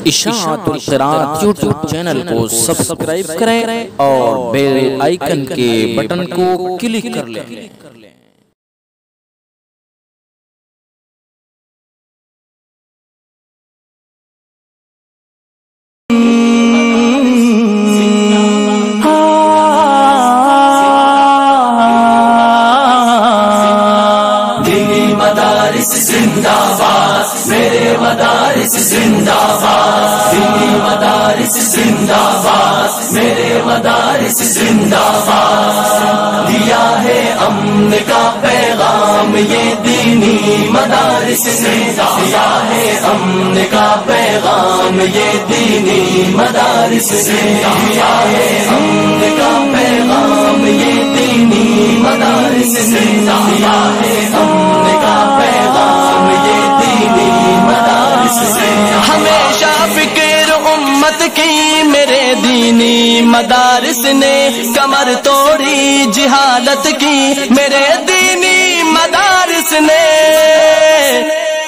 اشاعت القراءت YouTube channel کو subscribe کریں اور بیل آئیکن کے بٹن کو کلک کر لیں۔ زندہ باد میرے مدارس زندہ باد، دینی مدارس زندہ باد میرے مدارس زندہ باد، دیا ہے امن کا پیغام یہ دینی مدارس نے، دیا ہے امن کا پیغام یہ دینی مدارس نے، دیا ہے امن کا پیغام یہ دینی مدارس نے، دیا ہے امن کا پیغام یہ دینی مدارس سے، ہمیشہ فکر امت کی میرے دینی مدارس نے، کمر توڑی جہالت کی میرے دینی مدارس نے،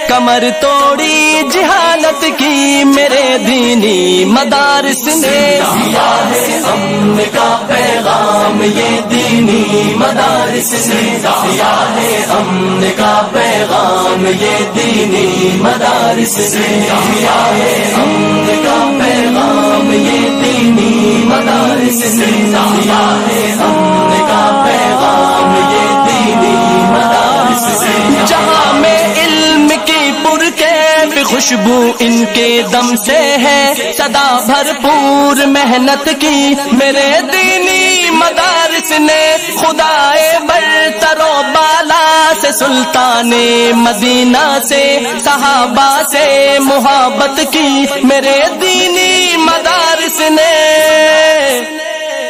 کمر توڑی جہالت کی میرے دینی مدارس نے، دیا ہے امن کا پیغام یہ دینی مدارس نے، دیا ہے امن کا پیغام یہ دینی مدارس نے، دیا ہے امن کا پیغام یہ دینی مدارس نے، دیا ہے امن کا پیغام یہ دینی مدارس نے، جہاں میں خوشبو ان کے دم سے ہے، صدا بھرپور محنت کی میرے دینی مدارس نے، خدائے برتر و بالا سے سلطان مدینہ سے صحابہ سے محبت کی میرے دینی مدارس نے،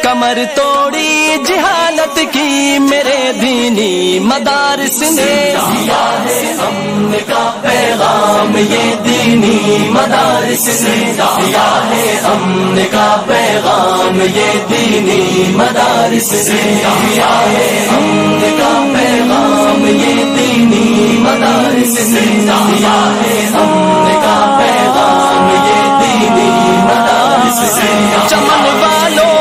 کمر توڑی جہالت کی میرے دینی مدارس نے، دیا ہے امن کا پیغام یہ دینی مدارس نے، دیا ہے امن کا پیغام یہ دینی مدارس نے، دیا ہے امن کا پیغام یہ دینی مدارس نے، دیا ہے امن کا پیغام یہ دینی مدارس نے، چمن والوں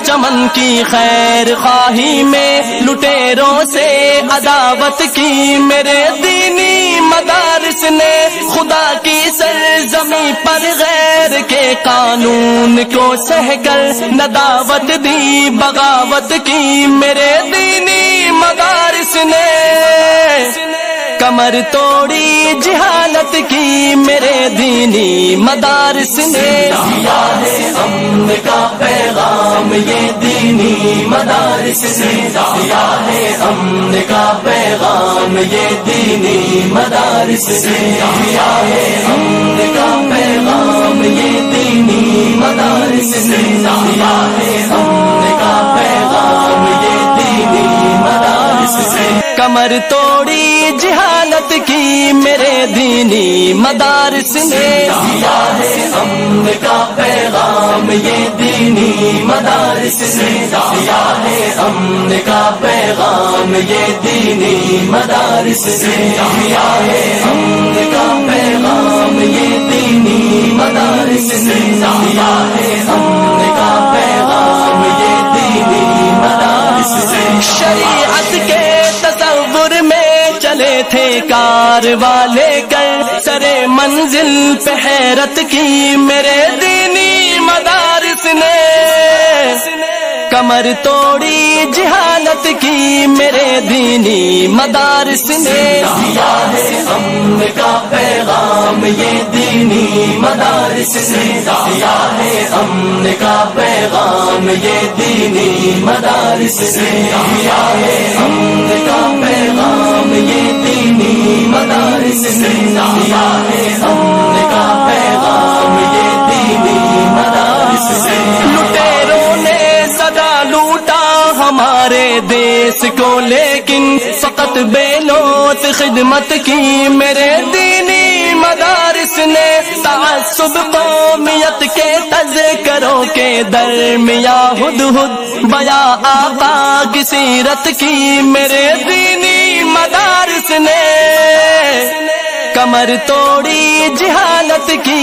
چمن کی خیر خواہی میں لٹیروں سے عداوت کی میرے دینی مدارس نے، خدا کی سرزمین پر غیر کے قانون کو سہ کر نداوت دی بغاوت کی میرے دینی مدارس نے، کمر توڑی جہالت کی میرے دینی مدارس نے، دیا ہے امن کا پیغام یہ دینی مدارس نے، دیا ہے امن کا پیغام یہ دینی مدارس نے، دیا ہے امن کا پیغام یہ دینی مدارس نے، دیا ہے امن کا پیغام یہ دینی مدارس نے، کمر توڑی جہالت کی میرے دینی مدارس نے، دیا ہے امن کا پیغام یہ دینی مدارس نے، دیا ہے امن کا پیغام یہ دینی مدارس نے، دیا ہے امن کا پیغام یہ دینی مدارس نے، دیا ہے امن کا پیغام یہ دینی مدارس نے، شریعت کے تصور میں چلے تھے کار والے کر سرے منزل پہ حیرت کی میرے دینی مدارس نے، کمر توڑی جہالت کی میرے دینی مدارس نے، دیا ہے امن کا پیغام یہ دینی مدارس نے، دیا ہے امن کا پیغام یہ دینی مدارس نے، دیا ہے امن کا پیغام یہ دینی مدارس نے، دیا ہے امن کا پیغام یہ دینی مدارس نے، لٹیروں نے سدا لوٹا ہمارے دیس کو لیکن فقط بے لوت خدمت کی میرے دینی مدارس نے، تعصب قومیت کے تذکروں کے درمیاں ہدہد بیاں آقا کی سیرت کی میرے دینی مدارس نے، کمر توڑی جہالت کی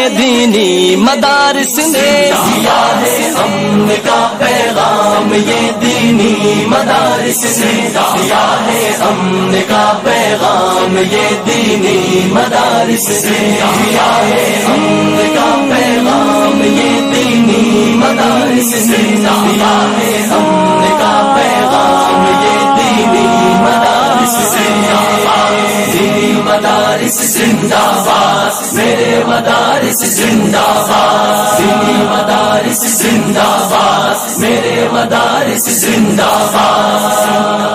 دینی مدارس نے دیا ہے امن کا پیغام یہ دینی مدارس نے دیا ہے امن کا پیغام یہ دینی مدارس نے دیا ہے امن کا پیغام یہ دینی مدارس نے دیا ہے امن کا پیغام یہ دینی مدارس سے دینی مدارس زندہ باد میرے مدارس زندہ باد دینی مدارس زندہ باد میرے مدارس زندہ باد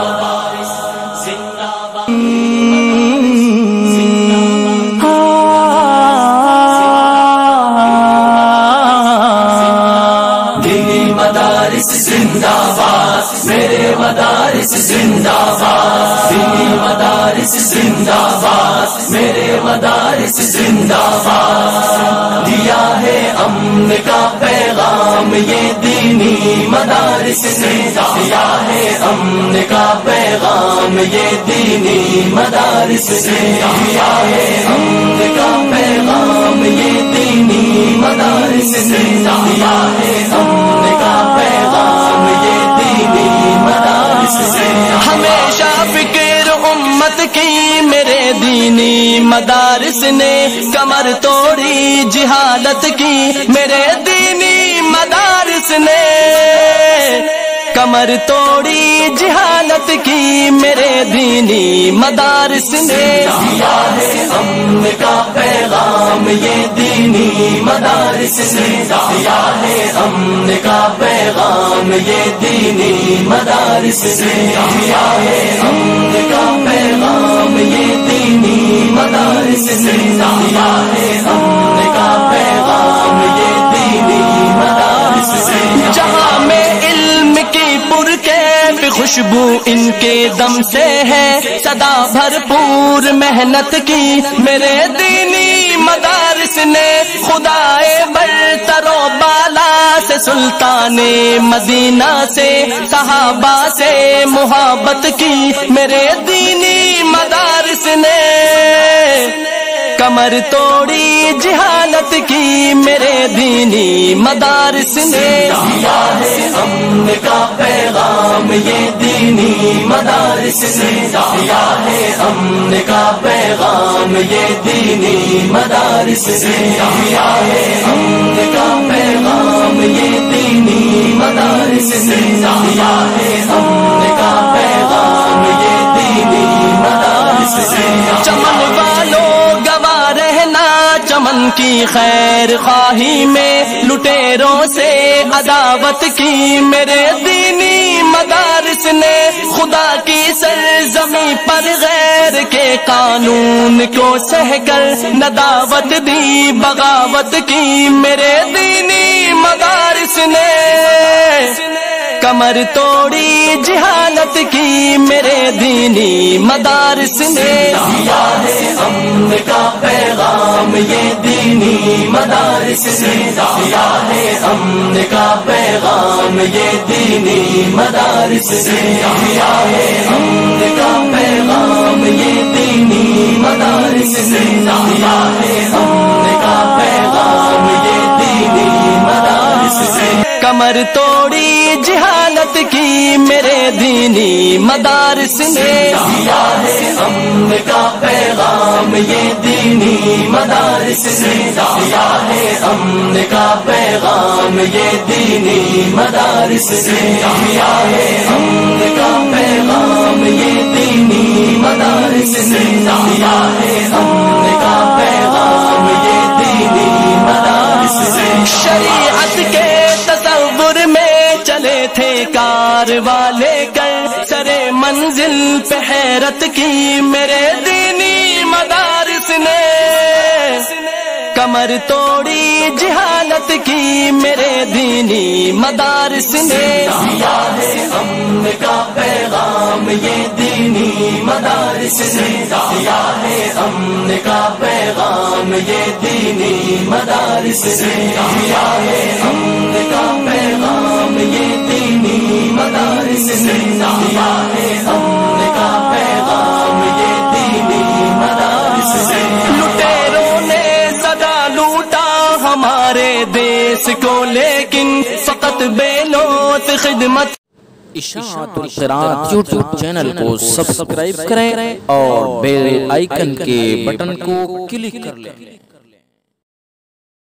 زندہ باد میرے مدارس زندہ باد دینی مدارس زندہ باد میرے مدارس زندہ باد دیا ہے امن کا پیغام یہ دینی مدارس نے دیا ہے امن کا پیغام یہ دینی مدارس نے دیا ہے امن کا پیغام یہ دینی مدارس نے دیا ہے امن کا پیغام یہ دینی مدارس سے ہمیشہ فکر امت کی میرے دینی مدارس نے کمر توڑی جہالت کی میرے دینی مدارس نے کمر توڑی جہالت کی میرے دینی مدارس نے دیا ہے امن کا پیغام یہ دینی مدارس نے دیا ہے امن کا پیغام یہ دینی مدارس نے دیا ہے امن کا پیغام یہ دینی مدارس نے دیا ہے امن کا پیغام یہ دینی مدارس نے جہاں میں علم کی پرکیف خوشبو ان کے دم سے ہے صدا بھرپور محنت کی میرے دینی مدارس نے خدائے برتر و بالا سے سلطان مدینہ سے صحابہ سے محبت کی میرے دینی مدارس نے کمر توڑی جہالت کی میرے دینی مدارس نے دیا ہے امن کا پیغام یہ دینی مدارس نے دیا ہے امن کا پیغام یہ دینی مدارس نے دیا ہے امن کا پیغام یہ دینی مدارس نے دیا ہے امن کا پیغام یہ دینی مدارس نے چمن والوں چمن کی خیر خواہی میں لٹیروں سے عداوت کی میرے دینی مدارس نے خدا کی سرزمین پر غیر کے قانون کو سہ کر نداوت دی بغاوت کی میرے دینی مدارس نے کمر توڑی جہالت کی میرے دینی مدارس نے دیا ہے امن کا پیغام یہ دینی مدارس نے دیا ہے امن کا پیغام یہ دینی مدارس نے دیا ہے امن کا پیغام یہ دینی مدارس نے دیا ہے امن کا پیغام یہ دینی مدارس نے کمر توڑی جہالت کی میرے دینی مدارس نے دیا ہے امن کا پیغام یہ دینی مدارس نے دیا ہے امن کا پیغام یہ دینی مدارس نے دیا ہے امن کا پیغام یہ دینی مدارس نے دیا ہے امن کا پیغام یہ دینی مدارس نے شریعت کے تصور میں چلے تھے کارواں لے کر سرے منزل پہ حیرت کی میرے دینی مدارس نے کمر توڑی جہالت کی میرے دینی مدارس نے دیا ہے امن کا پیغام یہ دینی مدارس نے دیا ہے امن کا پیغام یہ دینی مدارس نے دیا ہے امن کا پیغام یہ دینی مدارس نے دیا ہے امن کا پیغام یہ دینی مدارس نے لٹیروں نے صدا لوٹا حماس کو، لیکن فقط بے لوت خدمت۔ اشاعت القراءت یوٹیوب چینل کو سبسکرائب کریں اور بیل آئیکن کے بٹن کو کلک کر لیں۔